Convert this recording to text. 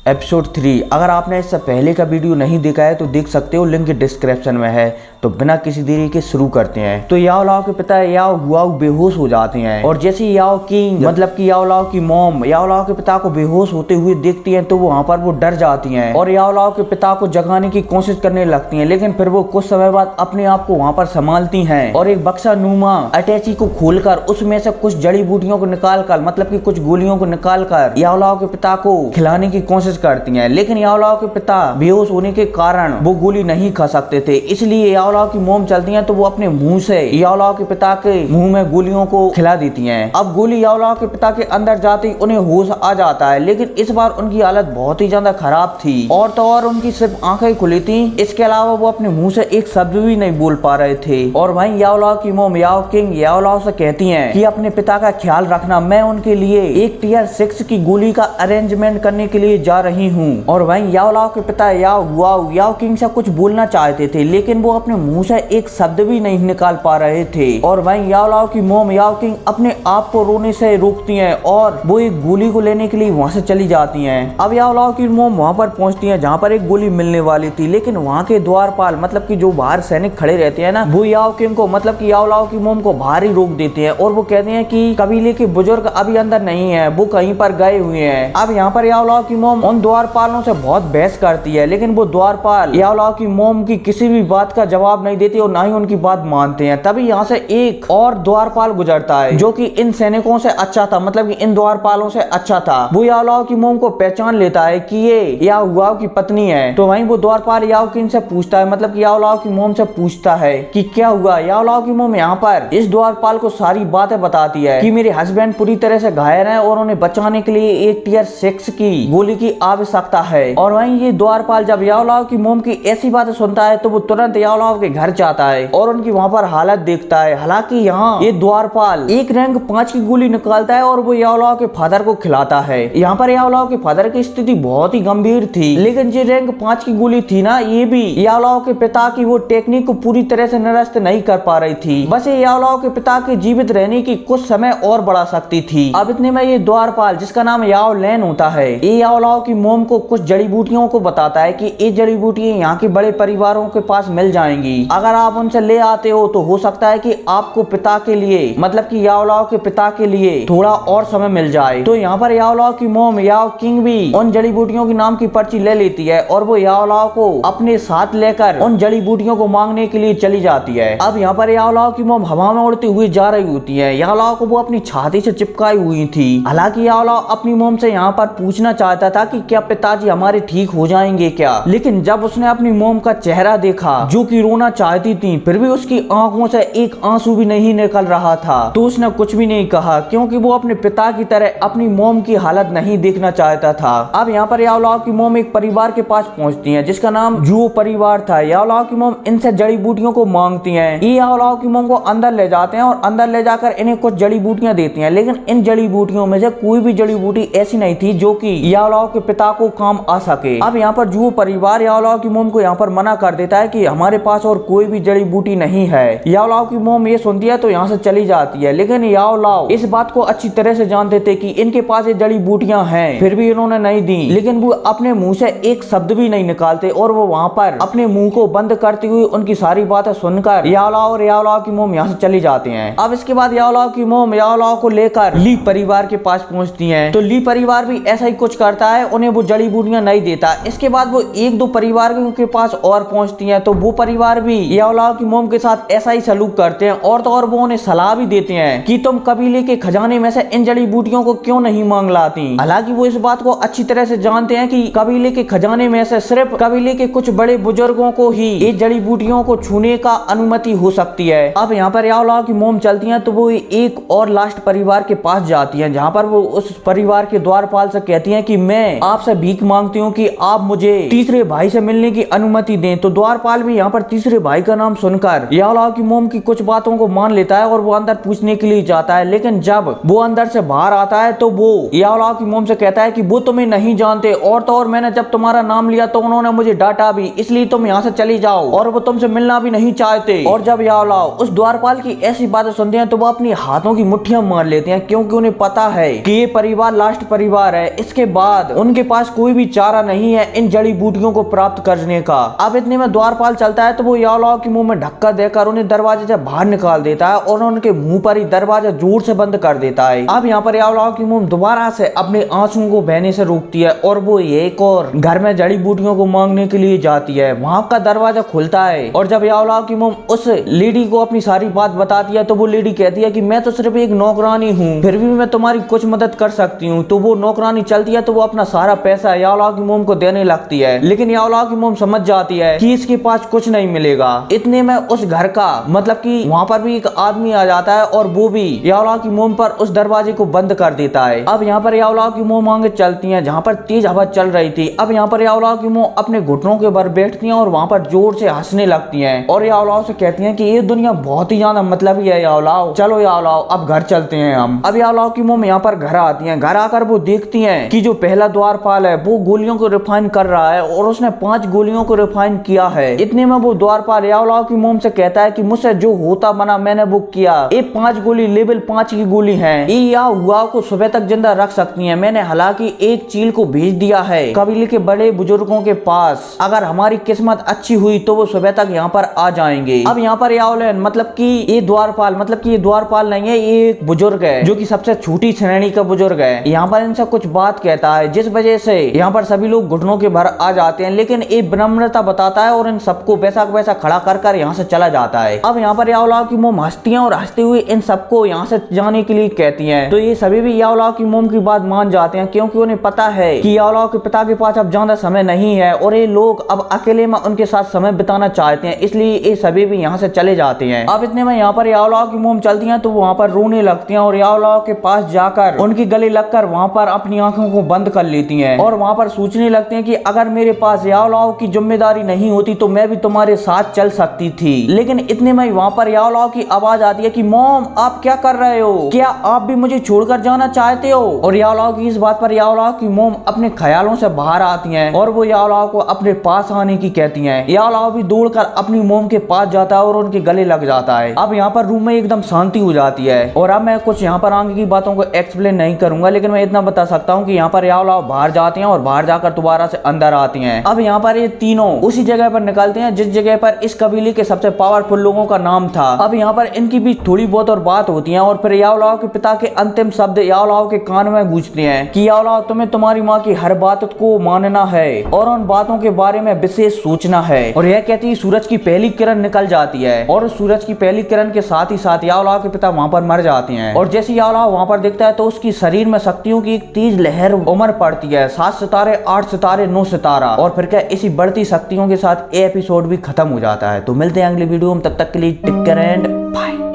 Episode 3। अगर आपने इससे पहले का वीडियो नहीं देखा है तो देख सकते हो, लिंक डिस्क्रिप्शन में है। तो बिना किसी देरी के शुरू करते हैं। तो याओ लाओ के पिता याओ हुआओ बेहोश हो जाते हैं और जैसे याओ किंग मतलब कि याओ लाओ की मॉम याओ लाओ के पिता को बेहोश होते हुए देखती हैं तो वहाँ पर वो डर जाती हैं और याओ लाओ के पिता को जगाने की कोशिश करने लगती हैं, लेकिन फिर वो कुछ समय बाद अपने आप को वहाँ पर संभालती हैं और एक बक्सा नुमा अटैची को खोलकर उसमें से कुछ जड़ी बूटियों को निकालकर मतलब कि कुछ गोलियों को निकालकर याओ लाओ के पिता को खिलाने की कोशिश करती हैं, लेकिन याओ लाओ के पिता बेहोश होने के कारण वो गोली नहीं खा सकते थे। इसलिए याओ लाओ की मॉम चलती हैं तो वो अपने मुंह से याओ लाओ के पिता के मुंह में गोलियों को खिला देती हैं। अब गोली याओ लाओ के पिता के अंदर जाते ही उन्हें होश आ जाता है, लेकिन इस बार उनकी हालत बहुत ही ज्यादा खराब थी और तो और उनकी सिर्फ आंखें खुली थी। इसके अलावा वो अपने मुंह से एक शब्द भी नहीं बोल पा रहे थे। और वहीं याओ लाओ की मॉम याओ किंग याओ लाओ से कहती हैं कि अपने पिता का ख्याल रखना, मैं उनके लिए एक टियर 6 की गोली का अरेंजमेंट करने के लिए जा रही हूँ। और वहीं याओ लाओ के पिता याओ हुआओ याओ किंग से कुछ बोलना चाहते थे, लेकिन वो अपने मुंह से एक शब्द भी नहीं निकाल पा रहे थे। और वहीं याओ लाओ की मॉम याओ किंग अपने आप को रोने से रोकती हैं और वो एक गोली को लेने के लिए वहां से चली जाती हैं। अब याओ लाओ की मॉम वहां पर पहुंचती हैं जहां पर एक गोली मिलने वाली थी, लेकिन वहां के द्वारपाल मतलब कि जो बाहर सैनिक खड़े रहते हैं ना, वो याओ किंग को मतलब कि याओ लाओ की मॉम को बाहर ही रोक देते हैं और वो कहते हैं कि कबीले के बुजुर्ग अभी अंदर नहीं है, वो कहीं पर गए हुए हैं। अब यहाँ पर याओ लाओ की मॉम उन द्वारपालों से बहुत बहस करती है, लेकिन वो द्वारपाल याओ लाओ की मॉम की किसी भी बात का जवाब नहीं देते और ना ही उनकी बात मानते हैं। तभी यहाँ से एक और द्वारपाल गुजरता है जो कि इन सैनिकों से अच्छा था, मतलब कि इन द्वारपालों से अच्छा था। वो याओ लाओ की मॉम को पहचान लेता है कि ये याओ हुआओ की पत्नी है। तो वहीं वो द्वारपाल याओ किंग से पूछता है, मतलब कि याओ लाओ की मॉम से पूछता है कि क्या हुआ। याओ लाओ की मॉम यहाँ पर इस द्वारपाल को सारी बातें बताती है कि मेरे हस्बैंड पूरी तरह से घायल हैं और उन्हें बचाने के लिए एक टियर 6 की गोली की आवश्यकता है। और वहीं ये द्वारपाल जब याओ लाओ की मॉम की ऐसी बातें सुनता है तो वो तुरंत याओ लाओ के घर जाता है और उनकी वहां पर हालत देखता है। हालांकि यहाँ ये द्वारपाल एक रैंक 5 की गोली निकालता है और वो याओ लाओ के फादर को खिलाता है। यहाँ पर याओ लाओ के फादर की स्थिति बहुत ही गंभीर थी, लेकिन जो रैंक 5 की गोली थी ना, ये भी याओ लाओ के पिता की वो टेक्निक को पूरी तरह से निरस्त नहीं कर पा रही थी। बस ये याओ लाओ के पिता के जीवित रहने की कुछ समय और बढ़ा सकती थी। अब इतने में ये द्वारपाल जिसका नाम याओ लैन होता है, ये याओ लाओ की मॉम को कुछ जड़ी बूटियों को बताता है कि ये जड़ी बूटियां यहाँ के बड़े परिवारों के पास मिल जाएंगी। अगर आप उनसे ले आते हो तो हो सकता है कि आपको पिता के लिए मतलब कि याओ लाओ के पिता के लिए थोड़ा और समय मिल जाए। तो यहाँ पर याओ लाओ की मॉम याओ किंग भी उन जड़ी बूटियों की नाम की पर्ची ले लेती है और वो याओ लाओ को अपने साथ लेकर उन जड़ी बूटियों को मांगने के लिए चली जाती है। अब यहाँ पर याओ लाओ की मॉम हवा में उड़ती हुई जा रही होती है। याओ लाओ को वो अपनी छाती से चिपकाई हुई थी। हालांकि याओ लाओ अपनी मॉम से यहाँ पर पूछना चाहता था कि क्या पिताजी हमारे ठीक हो जाएंगे क्या, लेकिन जब उसने अपनी मॉम का चेहरा देखा जो कि रोना चाहती थी, फिर भी उसकी आंखों से एक आंसू भी नहीं निकल रहा था, तो उसने कुछ भी नहीं कहा क्योंकि वो अपने पिता की तरह अपनी मॉम की हालत नहीं देखना चाहता था। अब यहाँ पर याओ लाओ की मॉम एक परिवार के पास पहुंचती है जिसका नाम जुओ परिवार था। याओ लाओ की मॉम इनसे जड़ी बूटियों को मांगती हैं। ये याओ लाओ की मॉम को अंदर ले जाते हैं और अंदर ले जाकर इन्हें कुछ जड़ी बूटियां देती हैं, लेकिन इन जड़ी बूटियों में से कोई भी जड़ी बूटी ऐसी नहीं थी जो कि याओ लाओ के पिता को काम आ सके। अब यहाँ पर जुओ परिवार याओ लाओ की मॉम को यहाँ पर मना कर देता है कि हमारे पास और कोई भी जड़ी बूटी नहीं है। याओ लाओ की मॉम ये सुनती है तो यहाँ से चली जाती है, लेकिन याओ लाओ इस बात को अच्छी तरह से जानते थे कि इनके पास ये जड़ी बूटियां हैं, फिर भी इन्होंने नहीं दी। लेकिन वो अपने मुंह से एक शब्द भी नहीं निकालते और वो वहां पर अपने मुंह को बंद करते हुए उनकी सारी बातें सुनकर याओ लाओ और याओ लाओ की मॉम यहाँ से चली जाते हैं। अब इसके बाद याओ लाओ की मॉम याओ लाओ को लेकर ली परिवार के पास पहुंचती है, तो ली परिवार भी ऐसा ही कुछ करता है, उन्हें वो जड़ी बूटियां नहीं देता। इसके बाद वो एक दो परिवार के पास और पहुंचती है, तो वो परिवार भी याओ लाओ की मॉम के साथ ऐसा ही सलूक करते हैं और तो और वो उन्हें सलाह भी देते हैं कि तुम कबीले के खजाने में से इन जड़ी बूटियों को क्यों नहीं मांग लाती। हालांकि वो इस बात को अच्छी तरह से जानते हैं कि कबीले के खजाने में से सिर्फ कबीले के कुछ बड़े बुजुर्गों को ही ये जड़ी बूटियों को छूने का अनुमति हो सकती है। अब यहाँ पर याओ लाओ की मॉम चलती हैं तो वो एक और लास्ट परिवार के पास जाती हैं, जहाँ पर वो उस परिवार के द्वारपाल से कहती हैं कि मैं आपसे भीख मांगती हूँ कि आप मुझे तीसरे भाई से मिलने की अनुमति दें। तो द्वारपाल भी यहाँ पर तीसरे भाई का नाम सुनकर याओ लाओ की मॉम की कुछ बातों को मान लेता है और वो अंदर पूछने के लिए जाता है, लेकिन जब वो अंदर से बाहर आता है तो वो याओ लाओ की मॉम से कहता है कि वो तुम्हें नहीं जानते और तो और मैंने जब तुम्हारा नाम लिया तो उन्होंने मुझे डांटा भी, इसलिए तुम यहाँ से चली जाओ और वो तुमसे मिलना भी नहीं चाहते। और जब याओ लाओ उस द्वारपाल की ऐसी बातें सुनते हैं तो वो अपनी हाथों की मुट्ठियां मार लेते हैं, क्योंकि उन्हें पता है कि ये परिवार लास्ट परिवार है। इसके बाद उनके पास कोई भी चारा नहीं है इन जड़ी बूटियों को प्राप्त करने का। अब इतने में द्वारपाल चलता है तो वो यावलाओ के मुंह में धक्का देकर उन्हें दरवाजे से बाहर निकाल देता है और उनके मुंह पर ही दरवाजा जोर से बंद कर देता है। अब यहाँ पर यावलाओ की मुंह दोबारा से अपने आंसुओं को बहने से रोकती है और वो एक और घर में जड़ी बूटियों को मांगने के लिए जाती है। वहां का दरवाजा खुलता है और जब यावलाओ की मुंह उस लेडी को अपनी सारी बात बताती है तो वो लेडी कहती है कि मैं तो सिर्फ एक नौकरानी हूँ, फिर भी मैं तुम्हारी कुछ मदद कर सकती हूँ। तो वो नौकरानी चलती है तो वो अपना सारा पैसा यावलाओ की मुंह को देने लगती है, लेकिन यावलाओ की मुंह समझ जाती है कि इसके पास कुछ नहीं मिलेगा। इतने में उस घर का मतलब कि वहाँ पर भी एक आदमी आ जाता है और वो भी यावलाओ की मुंह पर उस दरवाजे को बंद कर देता है। अब यहाँ पर यावलाओ की मुंह मांगे चलती है जहाँ पर तेज हवा चल रही थी। अब यहाँ पर यावलाओ की मुंह अपने घुटनों के भर बैठती है और वहाँ पर जोर से हंसने लगती है और यावलाओ से कहती है कि ये दुनिया बहुत ही ज्यादा मतलबी है यावलाओ, चलो यावलाओ अब घर चलते हैं हम। अब यावलाओ की मुंह यहाँ पर घर आती है। घर आकर वो देखती है कि जो पहला द्वारपाल है वो गोलियों को रिफाइन कर रहा है और उसने 5 गोलियों को रिफाइन किया है। इतने में वो द्वारपाल यावलाओ की मुंह से कहता है कि मुझसे जो होता बना मैंने वो किया। ये 5 गोली लेवल 5 की गोली है, ये हुआ को सुबह तक जिंदा रख सकती है। मैंने हालांकि एक चील को भेज दिया है कबीले के बड़े बुजुर्गों के पास, अगर हमारी किस्मत अच्छी हुई तो वो सुबह तक यहाँ पर आ जाएंगे। अब यहाँ पर यावलन मतलब कि ये द्वारपाल नहीं है, ये एक बुजुर्ग है जो कि सबसे छोटी श्रेणी का बुजुर्ग है। यहाँ पर इनसे कुछ बात कहता है जिस वजह से यहाँ पर सभी लोग घुटनों के भर आ जाते हैं, लेकिन ये विनम्रता बताता है और इन सबको वैसा खड़ा कर यहाँ से चला जाता है। अब यहाँ पर यावलाओ की मोम हंसती है और हंसते हुए इन सबको यहाँ से जाने के लिए कहती है। तो ये सभी भी यावलाओ की मोम की बात मान जाते हैं क्योंकि उन्हें पता है कि यावलाओ के पिता के पास अब ज्यादा समय नहीं है और ये लोग अब अकेले में उनके साथ समय बिताना चाहते हैं, इसलिए ये सभी भी यहाँ से चले जाते हैं। अब इतने में यहाँ पर यावलाओ की मोम चलती है तो वहाँ पर रोने लगती हैं और यावलाओ के पास जाकर उनकी गले लगकर वहाँ पर अपनी आंखों को बंद कर लेती हैं और वहाँ पर सोचने लगती हैं कि अगर मेरे पास यावलाओ की जिम्मेदारी नहीं होती तो मैं भी तुम्हारे साथ चल सकती थी। लेकिन इतने में वहाँ पर यावलाओ की आवाज आती है कि मॉम आप क्या कर रहे हो, क्या आप भी मुझे छोड़कर जाना चाहते हो। और यावलाओ की इस बात पर यावलाओ की मोम अपने ख्यालों से बाहर आती हैं और वो यावलाओ को अपने पास आने की कहती हैं। यावलाओ भी दौड़कर अपनी मोम के पास जाता है और उनके गले लग जाता है। अब यहाँ पर रूम में एकदम शांति हो जाती है और अब मैं कुछ यहाँ पर आगे की बातों को एक्सप्लेन नहीं करूंगा, लेकिन मैं इतना बता सकता हूँ कि यहाँ पर यावलाओ बाहर जाती हैं और बाहर जाकर दोबारा से अंदर आती हैं। अब यहाँ पर ये तीनों उसी जगह पर निकलते हैं जिस जगह पर इस कबीले के सबसे पावरफुल लोगों का नाम था। अब यहाँ पर इनकी भी थोड़ी बहुत और बात होती है और फिर यावलाओ के पिता के अंतिम शब्द यावलाओ के कान में गूंजते हैं कि यावलाओ तुम्हें तुम्हारी माँ की हर बात को मानना है और उन बातों के बारे में विशेष सोचना है। और यह कहती है सूरज की पहली किरण निकल जाती है और सूरज की पहली किरण के साथ ही साथ यावलाओ के पिता वहाँ पर मर जाते हैं। और जैसे यावलाओ वहाँ पर देखता है तो उसकी शरीर में शक्तियों की एक तेज लहर उमड़ पड़ती है। 7 सितारे 8 सितारे 9 सितारा और फिर क्या इसी बढ़ती शक्तियों के साथ एपिसोड भी खत्म हो जाता है। तो मिलते हैं अगली वीडियो में, तब तक के लिए टेक केयर एंड बाय।